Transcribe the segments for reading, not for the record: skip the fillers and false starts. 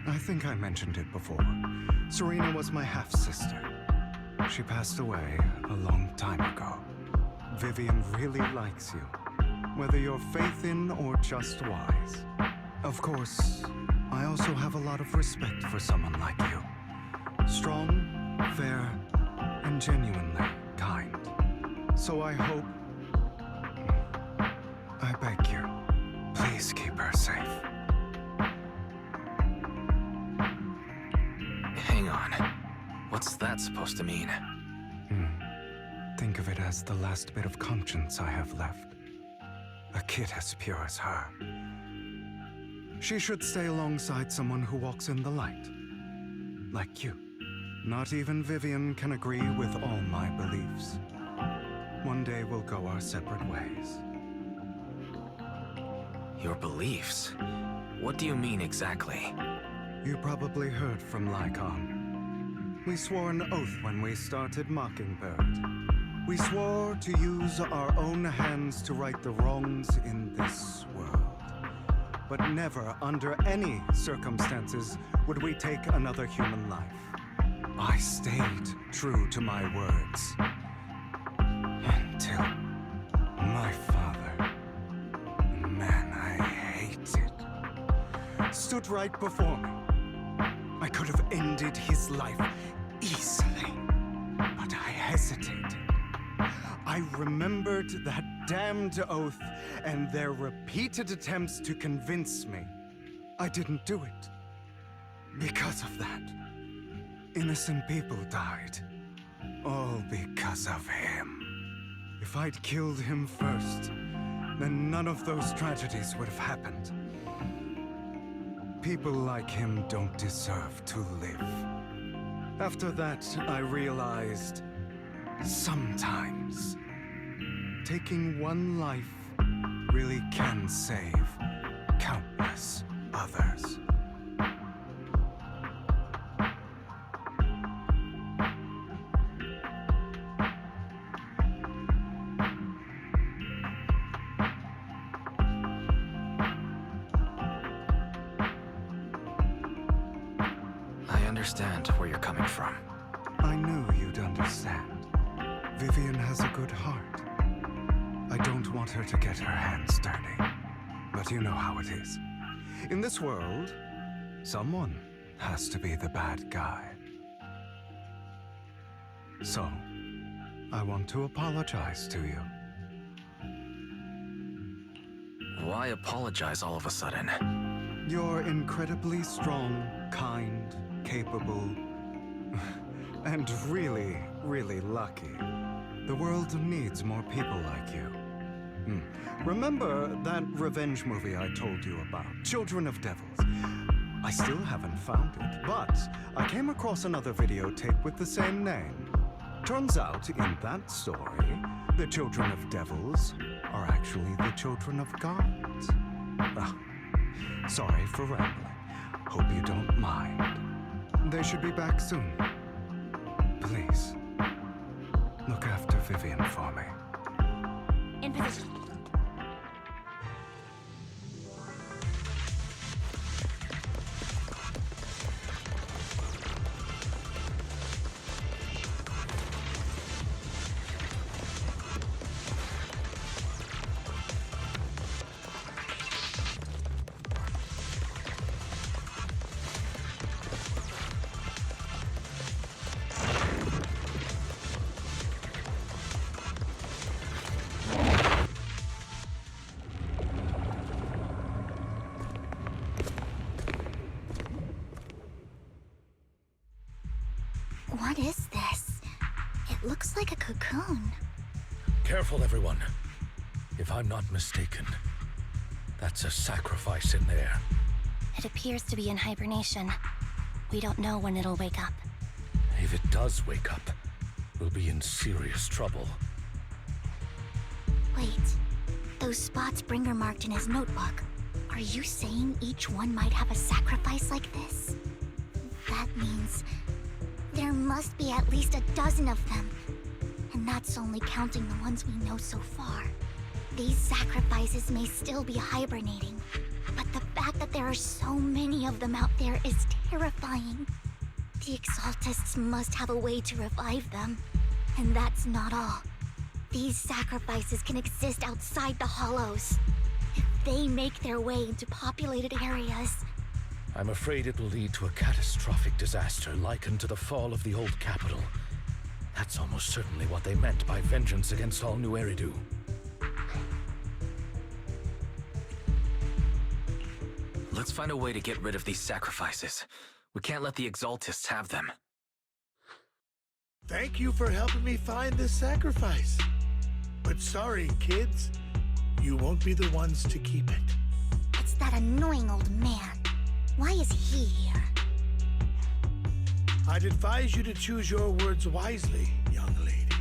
I think I mentioned it before. Serena was my half-sister. She passed away a long time ago. Vivian really likes you, whether you're faith-in or just wise. Of course, I also have a lot of respect for someone like you. Strong, fair, and genuinely kind. So I hope... I beg you, please keep her safe. Hang on. What's that supposed to mean? Think of it as the last bit of conscience I have left. A kid as pure as her. She should stay alongside someone who walks in the light. Like you. Not even Vivian can agree with all my beliefs. One day we'll go our separate ways. Your beliefs? What do you mean exactly? You probably heard from Lycon. We swore an oath when we started Mockingbird. We swore to use our own hands to right the wrongs in this world. But never, under any circumstances, would we take another human life. I stayed true to my words. Until my father, man I hated, stood right before me. I could have ended his life easily, but I hesitated. I remembered that damned oath and their repeated attempts to convince me I didn't do it. Because of that, innocent people died. All because of him. If I'd killed him first, then none of those tragedies would have happened. People like him don't deserve to live. After that, I realized, sometimes, taking one life really can save countless others. I understand where you're coming from. I knew you'd understand. Vivian has a good heart. I don't want her to get her hands dirty. But you know how it is. In this world, someone has to be the bad guy. So, I want to apologize to you. Why apologize all of a sudden? You're incredibly strong, kind, capable, and really, really lucky. The world needs more people like you. Remember that revenge movie I told you about, Children of Devils? I still haven't found it, but I came across another videotape with the same name. Turns out, in that story, the Children of Devils are actually the children of gods. Sorry for rambling. Hope you don't mind. They should be back soon. Please, look after Vivian for me. In position. What is this? It looks like a cocoon. Careful, everyone. If I'm not mistaken, that's a sacrifice in there. It appears to be in hibernation. We don't know when it'll wake up. If it does wake up, we'll be in serious trouble. Wait, those spots Bringer marked in his notebook. Are you saying each one might have a sacrifice like this? That means there must be at least a dozen of them. And that's only counting the ones we know so far. These sacrifices may still be hibernating, but the fact that there are so many of them out there is terrifying. The Exaltists must have a way to revive them. And that's not all. These sacrifices can exist outside the Hollows. If they make their way into populated areas... I'm afraid it will lead to a catastrophic disaster likened to the fall of the old capital. That's almost certainly what they meant by vengeance against all New Eridu. Let's find a way to get rid of these sacrifices. We can't let the Exaltists have them. Thank you for helping me find this sacrifice. But sorry, kids. You won't be the ones to keep it. It's that annoying old man. Why is he here? I'd advise you to choose your words wisely, young lady.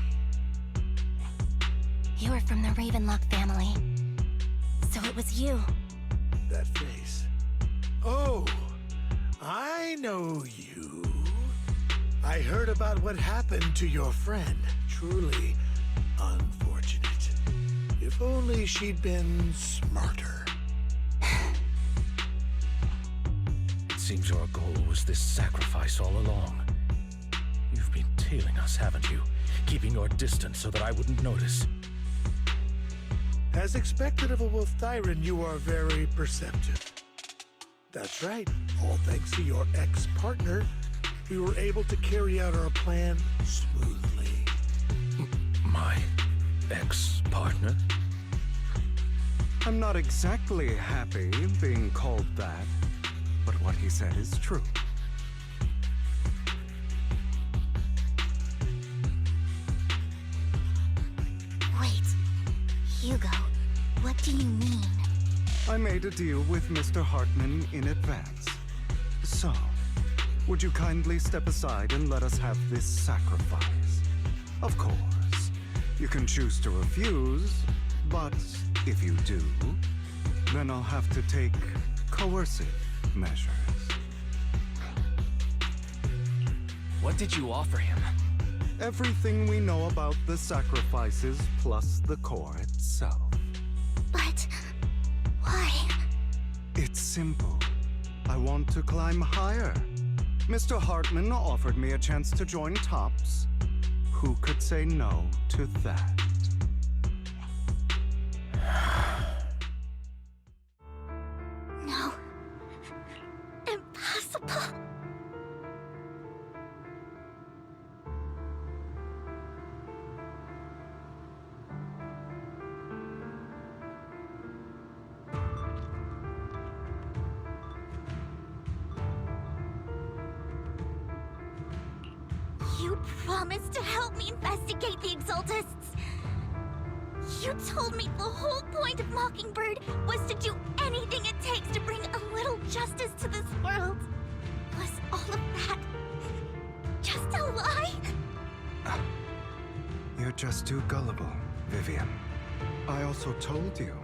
You were from the Ravenlock family. So it was you. That face. Oh, I know you. I heard about what happened to your friend. Truly unfortunate. If only she'd been smarter. It seems your goal was this sacrifice all along. You've been tailing us, haven't you? Keeping your distance so that I wouldn't notice. As expected of a Wolf Thyran, you are very perceptive. That's right. All thanks to your ex-partner, we were able to carry out our plan smoothly. My ex-partner? I'm not exactly happy being called that, but what he said is true. Wait, Hugo, what do you mean? I made a deal with Mr. Hartman in advance. So, would you kindly step aside and let us have this sacrifice? Of course, you can choose to refuse, but if you do, then I'll have to take coercive measures. What did you offer him? Everything we know about the sacrifices plus the core itself. But... why? It's simple. I want to climb higher. Mr. Hartman offered me a chance to join Tops. Who could say no to that? No. Impossible. You promised to help me investigate the Exaltists. You told me the whole point of Mockingbird was to do anything it takes to bring a little justice to this world. Was all of that just a lie? You're just too gullible, Vivian. I also told you,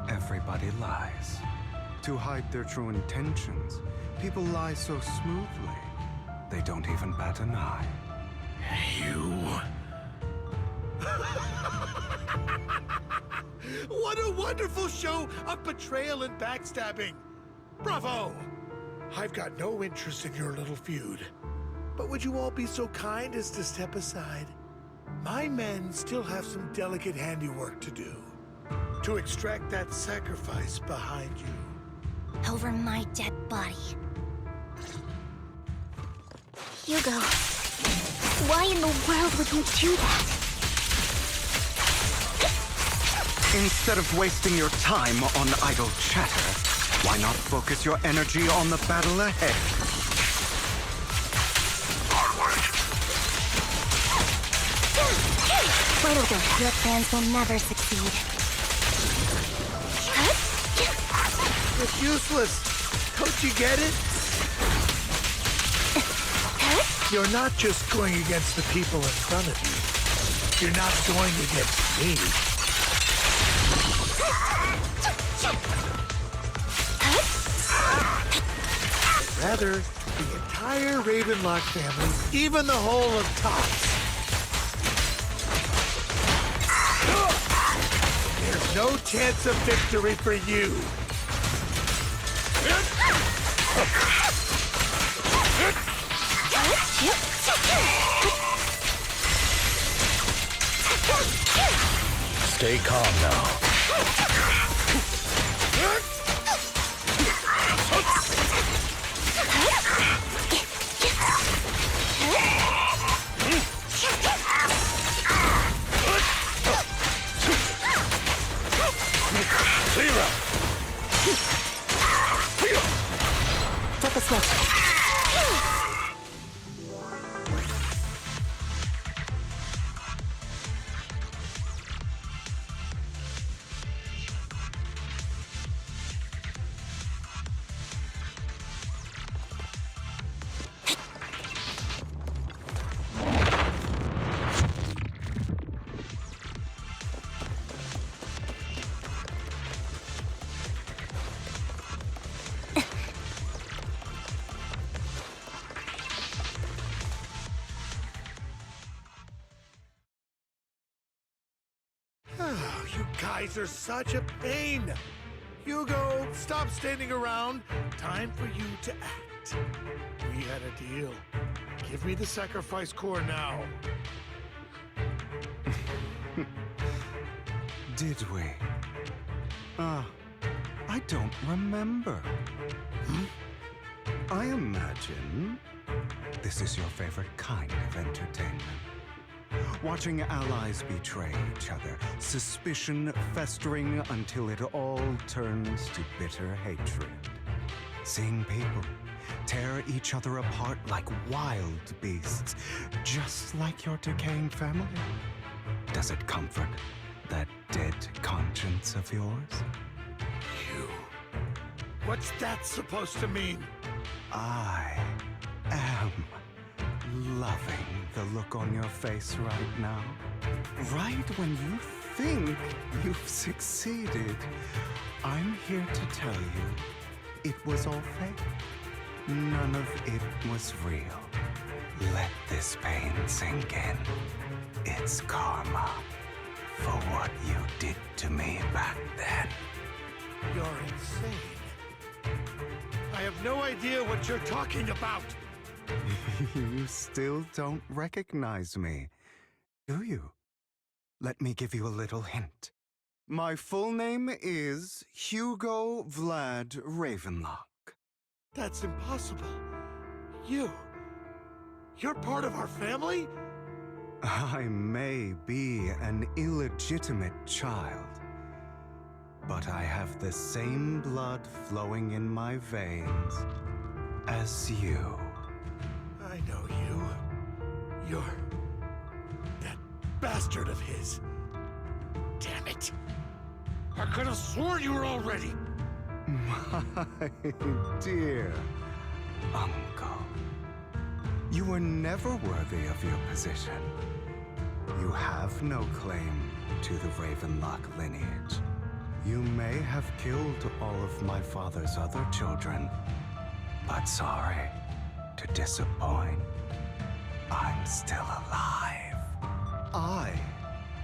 everybody lies. To hide their true intentions, people lie so smoothly, they don't even bat an eye. You... What a wonderful show of betrayal and backstabbing! Bravo! I've got no interest in your little feud. But would you all be so kind as to step aside? My men still have some delicate handiwork to do. To extract that sacrifice behind you. Over my dead body. Hugo, why in the world would you do that? Instead of wasting your time on idle chatter, why not focus your energy on the battle ahead? Photo your plans will never succeed. It's useless. Don't you get it? You're not just going against the people in front of you. You're not going against me. Rather, the entire Ravenlock family, even the whole of Tops. There's no chance of victory for you. Stay calm now. Flip a switch. Oh, you guys are such a pain. Hugo, stop standing around. Time for you to act. We had a deal. Give me the sacrifice core now. Did we? I don't remember. I imagine this is your favorite kind of entertainment. Watching allies betray each other, suspicion festering until it all turns to bitter hatred. Seeing people tear each other apart like wild beasts, just like your decaying family. Does it comfort that dead conscience of yours? You. What's that supposed to mean? I am loving the look on your face right now. Right when you think you've succeeded, I'm here to tell you it was all fake. None of it was real. Let this pain sink in. It's karma for what you did to me back then. You're insane. I have no idea what you're talking about. You still don't recognize me, do you? Let me give you a little hint. My full name is Hugo Vlad Ravenlock. That's impossible. You're part of our family? I may be an illegitimate child, but I have the same blood flowing in my veins as you. I know you. You're that bastard of his. Damn it. I could have sworn you were already. My dear uncle, you were never worthy of your position. You have no claim to the Ravenlock lineage. You may have killed all of my father's other children, but sorry to disappoint, I'm still alive. I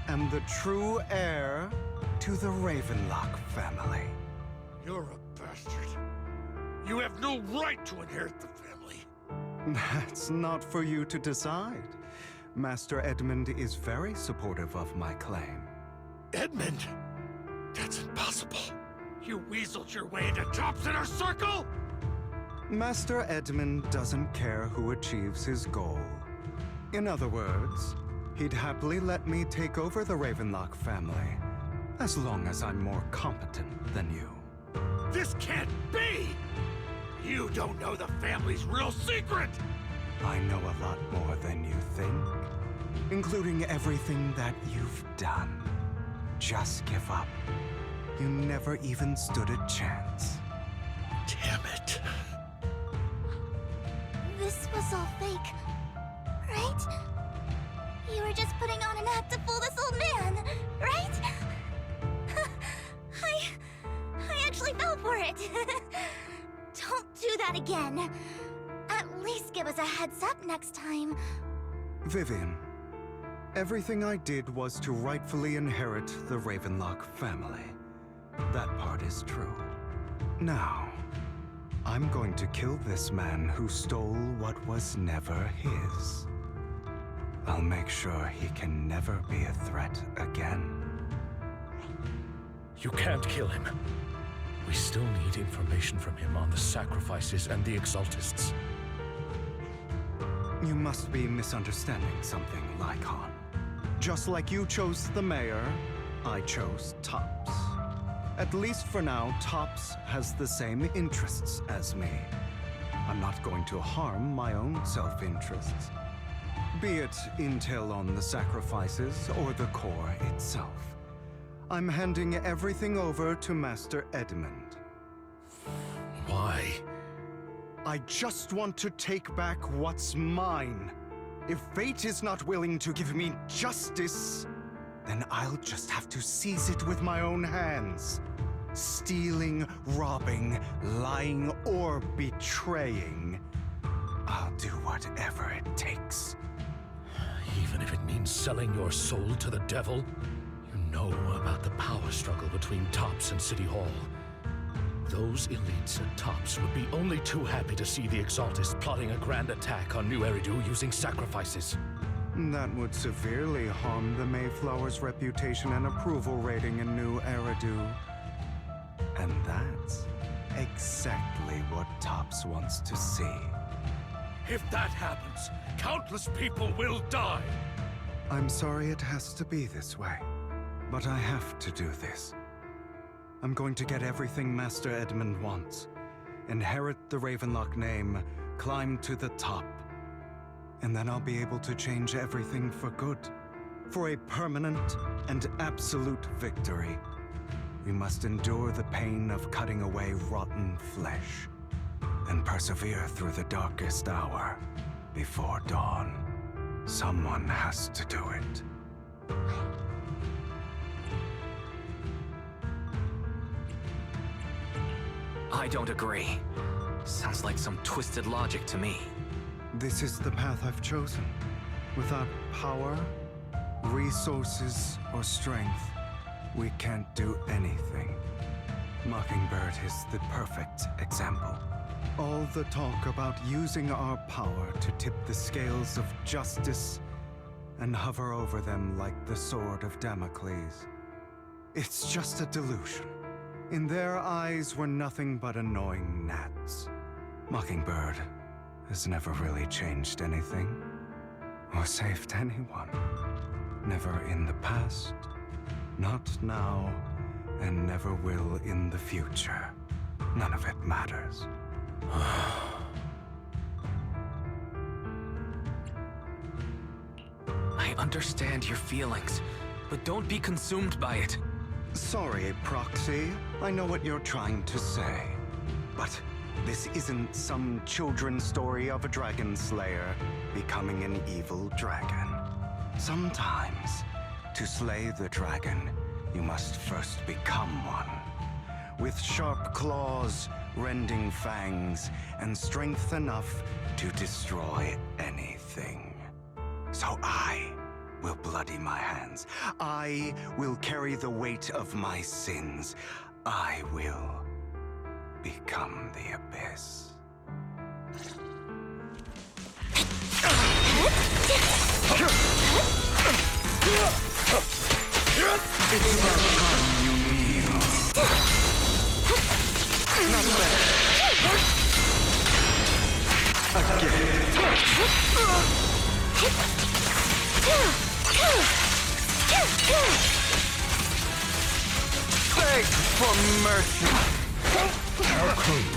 am the true heir to the Ravenlock family. You're a bastard. You have no right to inherit the family. That's not for you to decide. Master Edmund is very supportive of my claim. Edmund? That's impossible. You weaseled your way into Top's inner circle? Master Edmund doesn't care who achieves his goal. In other words, he'd happily let me take over the Ravenlock family, as long as I'm more competent than you. This can't be! You don't know the family's real secret! I know a lot more than you think, including everything that you've done. Just give up. You never even stood a chance. Damn it. This was all fake, right? You were just putting on an act to fool this old man, right? I actually fell for it. Don't do that again. At least give us a heads up next time. Vivian, everything I did was to rightfully inherit the Ravenlock family. That part is true. Now, I'm going to kill this man who stole what was never his. I'll make sure he can never be a threat again. You can't kill him. We still need information from him on the sacrifices and the Exaltists. You must be misunderstanding something, Lycon. Just like you chose the mayor, I chose Tops. At least for now, Tops has the same interests as me. I'm not going to harm my own self-interests. Be it intel on the sacrifices or the core itself. I'm handing everything over to Master Edmund. Why? I just want to take back what's mine. If fate is not willing to give me justice, then I'll just have to seize it with my own hands. Stealing, robbing, lying, or betraying. I'll do whatever it takes. Even if it means selling your soul to the devil? You know about the power struggle between Tops and City Hall. Those elites at Tops would be only too happy to see the Exaltists plotting a grand attack on New Eridu using sacrifices. That would severely harm the Mayflower's reputation and approval rating in New Eridu. And that's exactly what Tops wants to see. If that happens, countless people will die! I'm sorry it has to be this way, but I have to do this. I'm going to get everything Master Edmund wants. Inherit the Ravenlock name, climb to the top. And then I'll be able to change everything for good. For a permanent and absolute victory. We must endure the pain of cutting away rotten flesh. And persevere through the darkest hour before dawn. Someone has to do it. I don't agree. Sounds like some twisted logic to me. This is the path I've chosen. Without power, resources, or strength, we can't do anything. Mockingbird is the perfect example. All the talk about using our power to tip the scales of justice and hover over them like the sword of Damocles. It's just a delusion. In their eyes, we're nothing but annoying gnats. Mockingbird has never really changed anything, or saved anyone. Never in the past, not now, and never will in the future. None of it matters. I understand your feelings, but don't be consumed by it. Sorry, Proxy. I know what you're trying to say. But this isn't some children's story of a dragon slayer becoming an evil dragon. Sometimes, to slay the dragon, you must first become one. With sharp claws, rending fangs, and strength enough to destroy anything. So I will bloody my hands. I will carry the weight of my sins. I will become the Abyss. It's about time you kneel. Not bad. Beg for mercy. How cruel.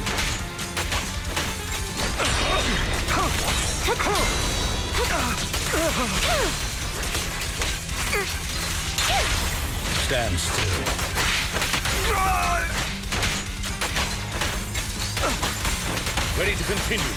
Stand still. Ready to continue.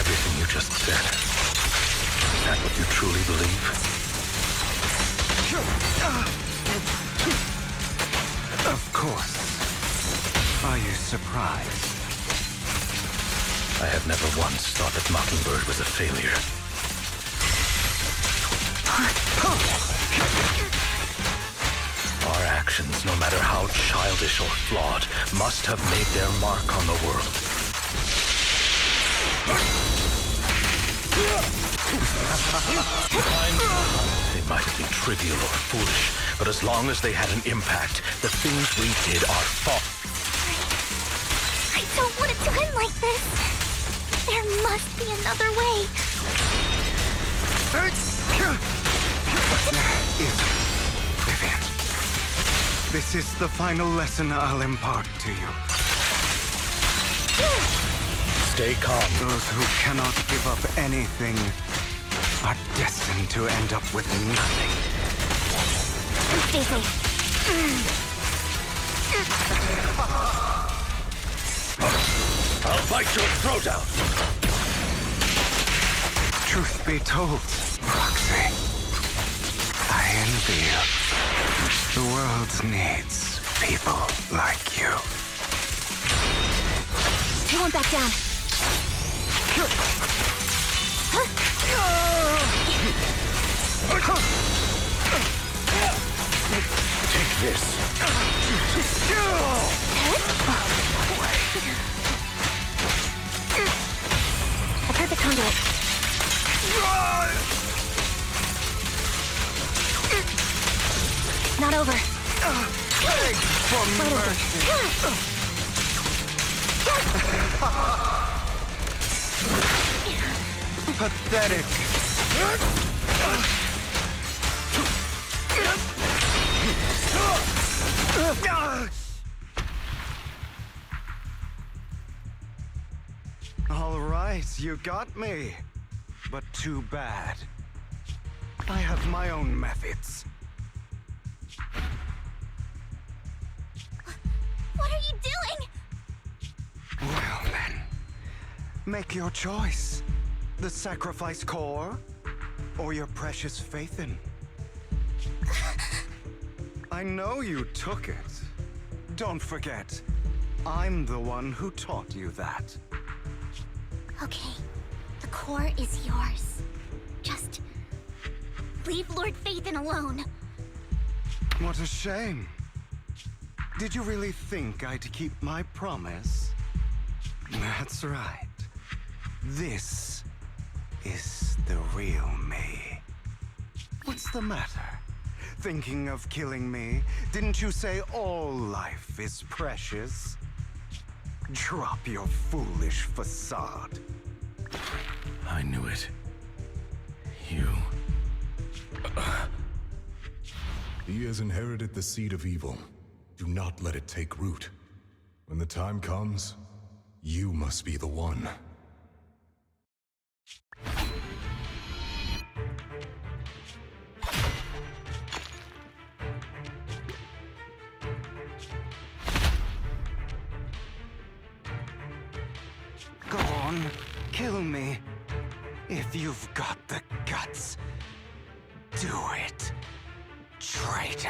everything you just said. Is that what you truly believe? Of course. Are you surprised? I have never once thought that Mockingbird was a failure. Our actions, no matter how childish or flawed, must have made their mark on the world. They might have been trivial or foolish, but as long as they had an impact, the things we did are fault. I don't want it to end like this. There must be another way. Vivian, this is the final lesson I'll impart to you. Stay calm. Those who cannot give up anything are destined to end up with nothing. Stay safe. I'll bite your throat out. Truth be told, Roxy, I envy you. The world needs people like you. I won't back down. Take this. A perfect conduit. Not over. Beg for mercy. Pathetic. All right, you got me. But too bad. I have my own methods. What are you doing? Well then, make your choice. The sacrifice core, or your precious Faithin. I know you took it. Don't forget, I'm the one who taught you that. Okay, the core is yours. Just leave Lord Phaethon alone. What a shame. Did you really think I'd keep my promise? That's right. This is the real me. What's the matter? Thinking of killing me? Didn't you say all life is precious? Drop your foolish facade. I knew it. You... He has inherited the seed of evil. Do not let it take root. When the time comes, you must be the one. Go on, kill me. If you've got the guts, do it, traitor.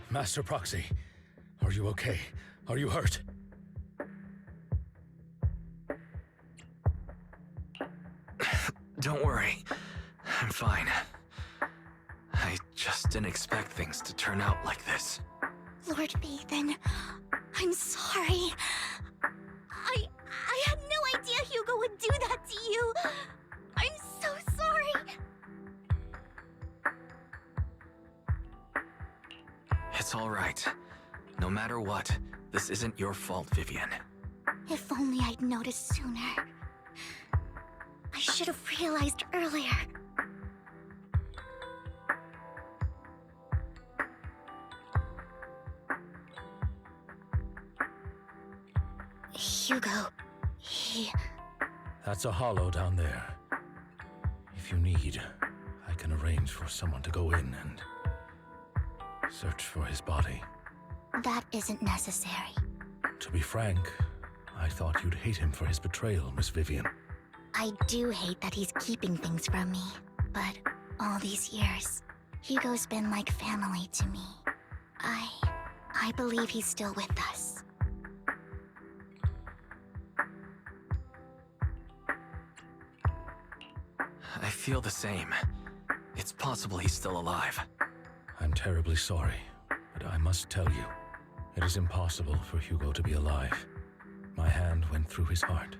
Master Proxy, are you okay? Are you hurt? Don't worry. I'm fine. I just didn't expect things to turn out like this. Lord Phaethon, I'm sorry. I had no idea Hugo would do that to you. I'm so sorry. It's all right. No matter what, this isn't your fault, Vivian. If only I'd noticed sooner. I should have realized earlier. Hugo, he... That's a hollow down there. If you need, I can arrange for someone to go in and search for his body. That isn't necessary. To be frank, I thought you'd hate him for his betrayal, Miss Vivian. I do hate that he's keeping things from me, but all these years, Hugo's been like family to me. I believe he's still with us. I feel the same. It's possible he's still alive. I'm terribly sorry, but I must tell you, it is impossible for Hugo to be alive. My hand went through his heart.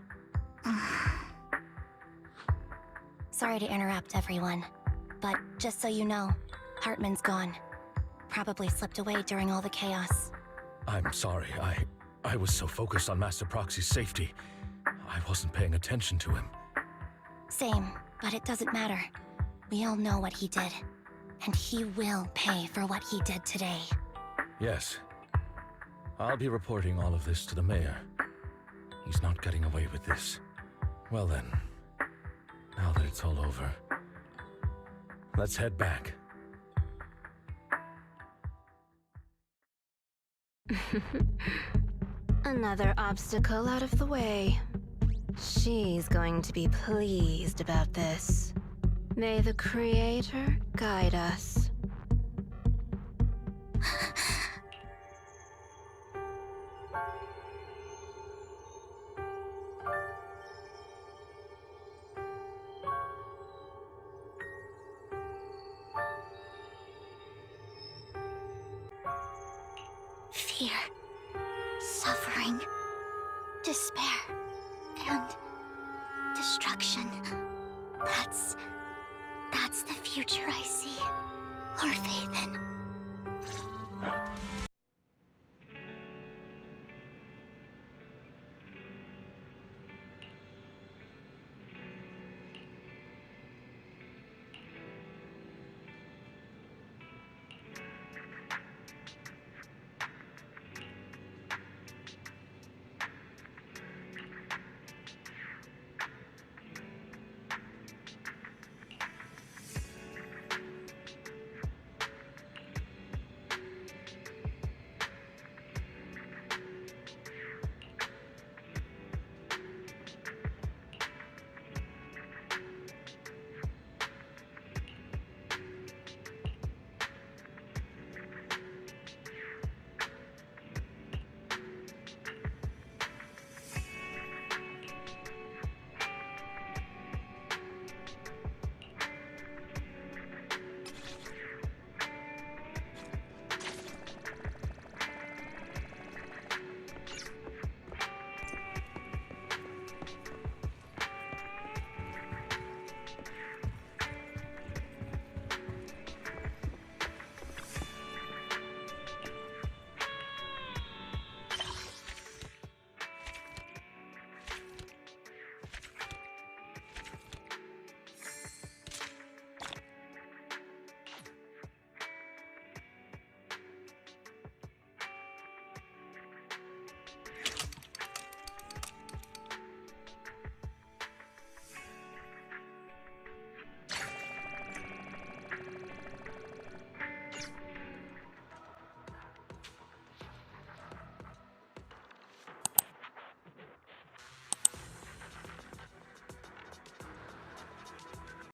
Sorry to interrupt, everyone. But just so you know, Hartman's gone. Probably slipped away during all the chaos. I'm sorry, I was so focused on Master Proxy's safety, I wasn't paying attention to him. Same, but it doesn't matter. We all know what he did. And he will pay for what he did today. Yes. I'll be reporting all of this to the mayor. He's not getting away with this. Well then, now that it's all over, let's head back. Another obstacle out of the way. She's going to be pleased about this. May the Creator guide us. Fear, suffering, despair, and destruction. That's the future I see. Orpheus.